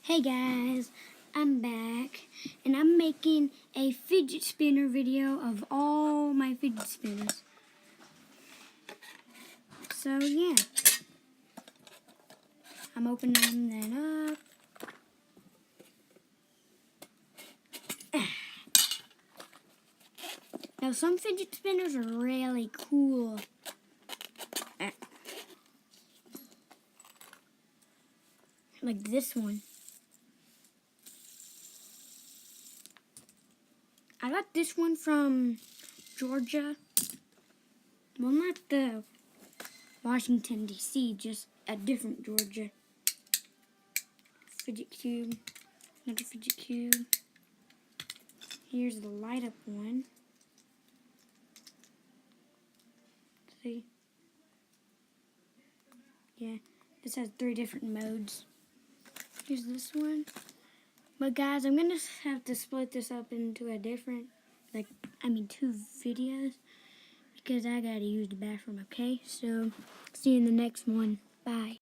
Hey guys, I'm back and I'm making a fidget spinner video of all my fidget spinners. So yeah, I'm opening that up. Now some fidget spinners are really cool. Like this one. I got this one from Georgia. Well, not the Washington, D.C., just a different Georgia. Fidget cube. Another fidget cube. Here's the light up one. See? Yeah, this has 3 different modes. Here's this one. But guys, I'm going to have to split this up into a different, 2 videos. Because I got to use the bathroom, okay? So, see you in the next one. Bye.